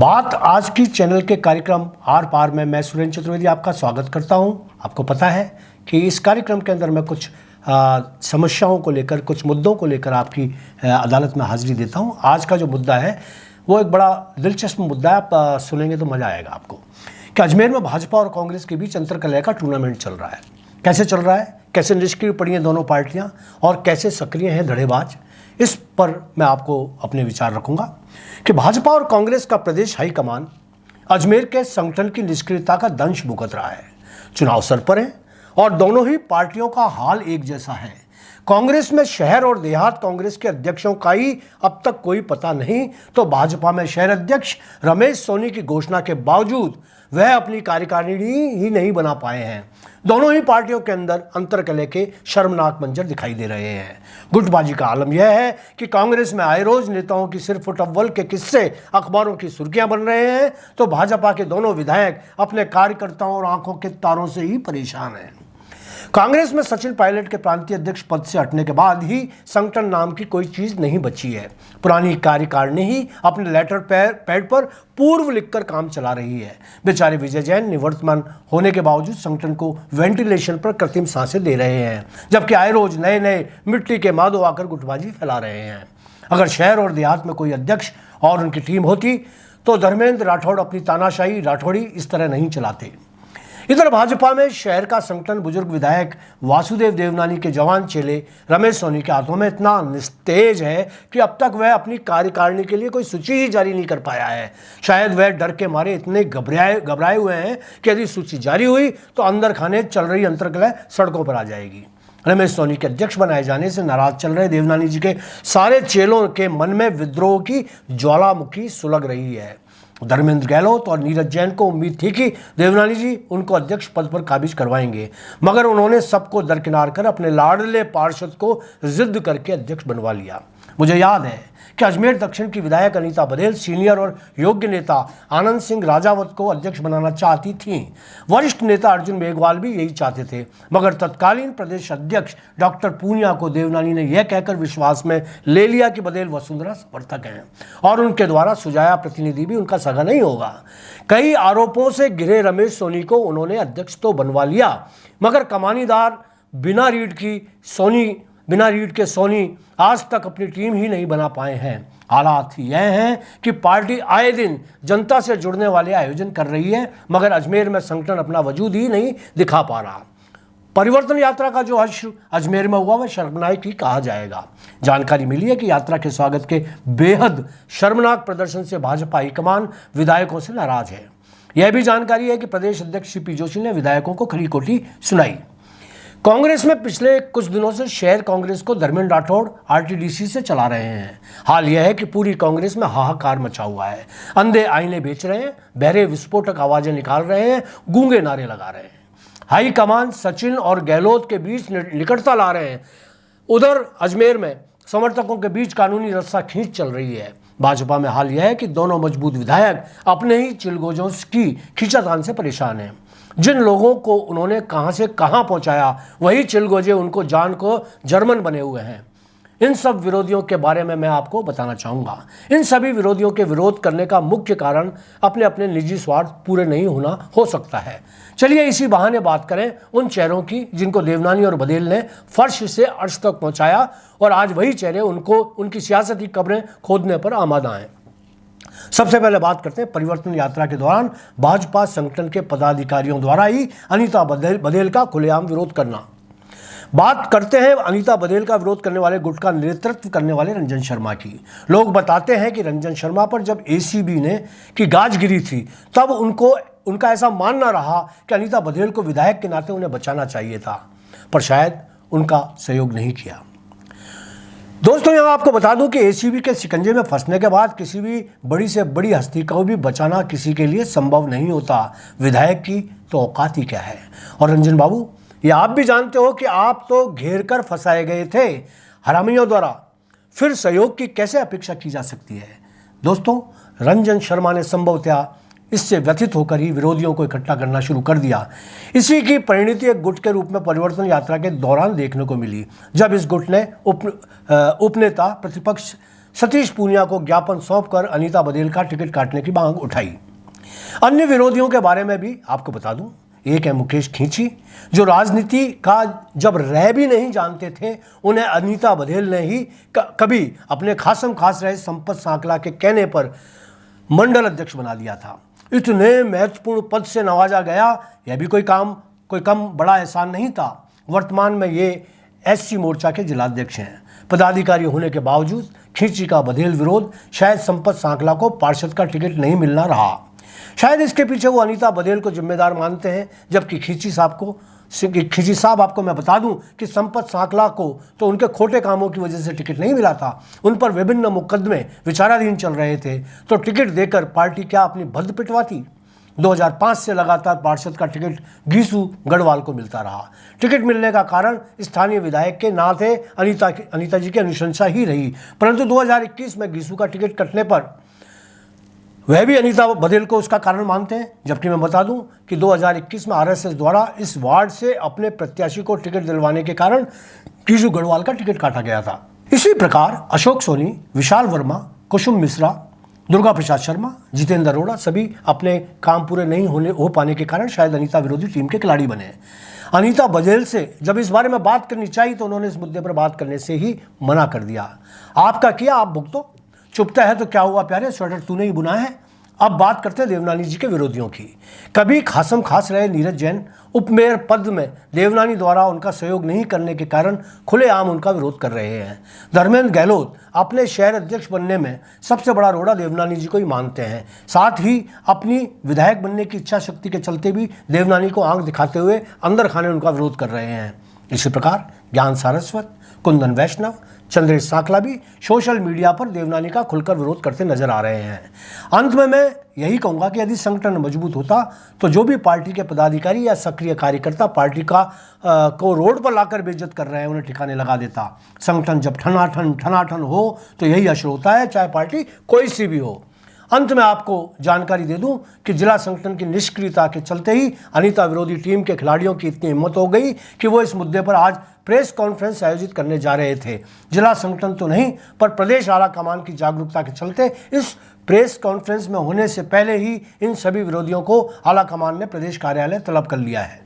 बात आज की चैनल के कार्यक्रम आर पार में मैं सुरेंद्र चतुर्वेदी आपका स्वागत करता हूं। आपको पता है कि इस कार्यक्रम के अंदर मैं कुछ समस्याओं को लेकर, कुछ मुद्दों को लेकर आपकी अदालत में हाजिरी देता हूं। आज का जो मुद्दा है वो एक बड़ा दिलचस्प मुद्दा है। आप सुनेंगे तो मज़ा आएगा आपको कि अजमेर में भाजपा और कांग्रेस के बीच अंतरकलह का टूर्नामेंट चल रहा है। कैसे चल रहा है, कैसे निष्क्रिय पड़ी हैं दोनों पार्टियां और कैसे सक्रिय हैं धड़ेबाज, इस पर मैं आपको अपने विचार रखूंगा कि भाजपा और कांग्रेस का प्रदेश हाईकमान अजमेर के संगठन की निष्क्रियता का दंश भुगत रहा है। चुनाव सर पर है और दोनों ही पार्टियों का हाल एक जैसा है। कांग्रेस में शहर और देहात कांग्रेस के अध्यक्षों का ही अब तक कोई पता नहीं, तो भाजपा में शहर अध्यक्ष रमेश सोनी की घोषणा के बावजूद वह अपनी कार्यकारिणी ही नहीं बना पाए हैं। दोनों ही पार्टियों के अंदर अंतरकलह के शर्मनाक मंजर दिखाई दे रहे हैं। गुटबाजी का आलम यह है कि कांग्रेस में आए रोज नेताओं की सिर फुटअव्वल के किस्से अखबारों की सुर्खियां बन रहे हैं, तो भाजपा के दोनों विधायक अपने कार्यकर्ताओं और आंखों के तारों से ही परेशान हैं। कांग्रेस में सचिन पायलट के प्रांतीय अध्यक्ष पद से हटने के बाद ही संगठन नाम की कोई चीज नहीं बची है। पुरानी कार्यकारिणी ही अपने लेटर पैड पर पूर्व लिखकर काम चला रही है। बेचारे विजय जैन निवर्तमान होने के बावजूद संगठन को वेंटिलेशन पर कृत्रिम सांसें दे रहे हैं, जबकि आए रोज नए नए मिट्टी के मादो आकर गुटबाजी फैला रहे हैं। अगर शहर और देहात में कोई अध्यक्ष और उनकी टीम होती तो धर्मेंद्र राठौड़ अपनी तानाशाही राठौड़ी इस तरह नहीं चलाते। इधर भाजपा में शहर का संगठन बुजुर्ग विधायक वासुदेव देवनानी के जवान चेले रमेश सोनी के हाथों में इतना निस्तेज है कि अब तक वह अपनी कार्यकारिणी के लिए कोई सूची ही जारी नहीं कर पाया है। शायद वह डर के मारे इतने घबराए हुए हैं कि यदि सूची जारी हुई तो अंदर खाने चल रही अंतरकलह सड़कों पर आ जाएगी। रमेश सोनी के अध्यक्ष बनाए जाने से नाराज चल रहे देवनानी जी के सारे चेलों के मन में विद्रोह की ज्वालामुखी सुलग रही है। धर्मेंद्र गहलोत और नीरज जैन को उम्मीद थी कि देवनानी जी उनको अध्यक्ष पद पर काबिज करवाएंगे, मगर उन्होंने सबको दरकिनार कर अपने लाडले पार्षद को जिद करके अध्यक्ष बनवा लिया। मुझे याद है कि अजमेर दक्षिण की विधायक अनीता बघेल सीनियर और योग्य नेता आनंद सिंह राजावत को अध्यक्ष बनाना चाहती थीं। वरिष्ठ नेता अर्जुन मेघवाल भी यही चाहते थे, मगर तत्कालीन प्रदेश अध्यक्ष डॉक्टर पूनिया को देवनानी ने यह कहकर विश्वास में ले लिया कि बघेल वसुंधरा समर्थक हैं और उनके द्वारा सुझाया प्रतिनिधि भी उनका सगा नहीं होगा। कई आरोपों से घिरे रमेश सोनी को उन्होंने अध्यक्ष तो बनवा लिया, मगर कमानीदार बिना रीढ़ के सोनी आज तक अपनी टीम ही नहीं बना पाए हैं। हालात यह हैं कि पार्टी आए दिन जनता से जुड़ने वाले आयोजन कर रही है, मगर अजमेर में संगठन अपना वजूद ही नहीं दिखा पा रहा। परिवर्तन यात्रा का जो हश्र अजमेर में हुआ वह शर्मनाक ही कहा जाएगा। जानकारी मिली है कि यात्रा के स्वागत के बेहद शर्मनाक प्रदर्शन से भाजपा हाईकमान विधायकों से नाराज है। यह भी जानकारी है कि प्रदेश अध्यक्ष सीपी जोशी ने विधायकों को खरी खोटी सुनाई। कांग्रेस में पिछले कुछ दिनों से शहर कांग्रेस को धर्मेंद्र राठौड़ आरटीडीसी से चला रहे हैं। हाल यह है कि पूरी कांग्रेस में हाहाकार मचा हुआ है। अंधे आईने बेच रहे हैं, बहरे विस्फोटक आवाजें निकाल रहे हैं, गूंगे नारे लगा रहे हैं। हाई कमान सचिन और गहलोत के बीच निकटता ला रहे हैं। उधर अजमेर में समर्थकों के बीच कानूनी रस्सा खींच चल रही है। भाजपा में हाल यह है कि दोनों मजबूत विधायक अपने ही चिलगोजों की खींचातान से परेशान हैं। जिन लोगों को उन्होंने कहां से कहां पहुंचाया, वही चिलगोजे उनको जान को जर्मन बने हुए हैं। इन सब विरोधियों के बारे में मैं आपको बताना चाहूँगा। इन सभी विरोधियों के विरोध करने का मुख्य कारण अपने अपने निजी स्वार्थ पूरे नहीं होना हो सकता है। चलिए इसी बहाने बात करें उन चेहरों की जिनको देवनानी और बघेल ने फर्श से अर्श तक पहुँचाया और आज वही चेहरे उनको उनकी सियासती कब्रें खोदने पर आमादा हैं। सबसे पहले बात करते हैं परिवर्तन यात्रा के दौरान भाजपा संगठन के पदाधिकारियों द्वारा ही अनीता बघेल का खुलेआम विरोध करना। बात करते हैं अनीता बघेल का विरोध करने वाले गुट का नेतृत्व करने वाले रंजन शर्मा की। लोग बताते हैं कि रंजन शर्मा पर जब एसीबी ने की गाज गिरी थी तब उनका ऐसा मानना रहा कि अनीता बघेल को विधायक के नाते उन्हें बचाना चाहिए था, पर शायद उनका सहयोग नहीं किया। दोस्तों यहाँ आपको बता दूं कि एसीबी के शिकंजे में फंसने के बाद किसी भी बड़ी से बड़ी हस्ती को भी बचाना किसी के लिए संभव नहीं होता। विधायक की तो औकात ही क्या है। और रंजन बाबू, ये आप भी जानते हो कि आप तो घेर कर फंसाए गए थे हरामियों द्वारा, फिर सहयोग की कैसे अपेक्षा की जा सकती है। दोस्तों, रंजन शर्मा ने संभवतः इससे व्यथित होकर ही विरोधियों को इकट्ठा करना शुरू कर दिया। इसी की परिणति एक गुट के रूप में परिवर्तन यात्रा के दौरान देखने को मिली, जब इस गुट ने उपनेता प्रतिपक्ष सतीश पूनिया को ज्ञापन सौंपकर अनीता बघेल का टिकट काटने की मांग उठाई। अन्य विरोधियों के बारे में भी आपको बता दूं, एक है मुकेश खींची, जो राजनीति का जब रह भी नहीं जानते थे, उन्हें अनीता बघेल ने ही कभी अपने खासम खास रहे संपत सांकला के कहने पर मंडल अध्यक्ष बना दिया था। इतने महत्वपूर्ण पद से नवाजा गया, यह भी कोई कम बड़ा एहसान नहीं था। वर्तमान में ये एससी मोर्चा के जिलाध्यक्ष हैं। पदाधिकारी होने के बावजूद खींची का बघेल विरोध, शायद संपत सांकला को पार्षद का टिकट नहीं मिलना रहा। शायद इसके पीछे वो अनीता बघेल को जिम्मेदार मानते हैं, जबकि खींची साहब आपको मैं बता दूं कि संपत सांकला को तो उनके खोटे कामों की वजह से टिकट नहीं मिला था। उन पर विभिन्न मुकदमे विचाराधीन चल रहे थे, तो टिकट देकर पार्टी क्या अपनी भद्द पिटवाती। 2005 से लगातार पार्षद का टिकट गीसू गढ़वाल को मिलता रहा। टिकट मिलने का कारण स्थानीय विधायक के ना थे, अनीता जी की अनुशंसा ही रही। परंतु 2021 में गीसू का टिकट कटने पर वह भी अनीता बघेल को उसका कारण मानते हैं, जबकि मैं बता दूं कि 2021 में आरएसएस द्वारा इस वार्ड से अपने प्रत्याशी को टिकट दिलवाने के कारण गीसू गढ़वाल का टिकट काटा गया था। इसी प्रकार अशोक सोनी, विशाल वर्मा, कुसुम मिश्रा, दुर्गा प्रसाद शर्मा, जितेंद्र अरोड़ा सभी अपने काम पूरे नहीं हो पाने के कारण शायद अनीता विरोधी टीम के खिलाड़ी बने। अनीता बघेल से जब इस बारे में बात करनी चाहिए तो उन्होंने इस मुद्दे पर बात करने से ही मना कर दिया। आपका किया, आप भुगतो। चुपता है तो क्या हुआ प्यारे, स्वेटर तूने ही बुना है। अब बात करते हैं देवनानी जी के विरोधियों की। कभी खासम खास रहे नीरज जैन उपमेयर पद में देवनानी द्वारा उनका सहयोग नहीं करने के कारण खुलेआम उनका विरोध कर रहे हैं। धर्मेंद्र गहलोत अपने शहर अध्यक्ष बनने में सबसे बड़ा रोड़ा देवनानी जी को ही मानते हैं। साथ ही अपनी विधायक बनने की इच्छा शक्ति के चलते भी देवनानी को आंख दिखाते हुए अंदर खाने उनका विरोध कर रहे हैं। इसी प्रकार ज्ञान सारस्वत, कुंदन वैष्णव, चंद्रेश सांकला भी सोशल मीडिया पर देवनानी का खुलकर विरोध करते नजर आ रहे हैं। अंत में मैं यही कहूंगा कि यदि संगठन मजबूत होता तो जो भी पार्टी के पदाधिकारी या सक्रिय कार्यकर्ता पार्टी को रोड पर लाकर बेइज्जत कर रहे हैं, उन्हें ठिकाने लगा देता। संगठन जब ठनाठन हो तो यही असर होता है, चाहे पार्टी कोई सी भी हो। अंत में आपको जानकारी दे दूं कि जिला संगठन की निष्क्रियता के चलते ही अनीता विरोधी टीम के खिलाड़ियों की इतनी हिम्मत हो गई कि वो इस मुद्दे पर आज प्रेस कॉन्फ्रेंस आयोजित करने जा रहे थे। जिला संगठन तो नहीं, पर प्रदेश आला कमान की जागरूकता के चलते इस प्रेस कॉन्फ्रेंस में होने से पहले ही इन सभी विरोधियों को आला कमान ने प्रदेश कार्यालय तलब कर लिया है।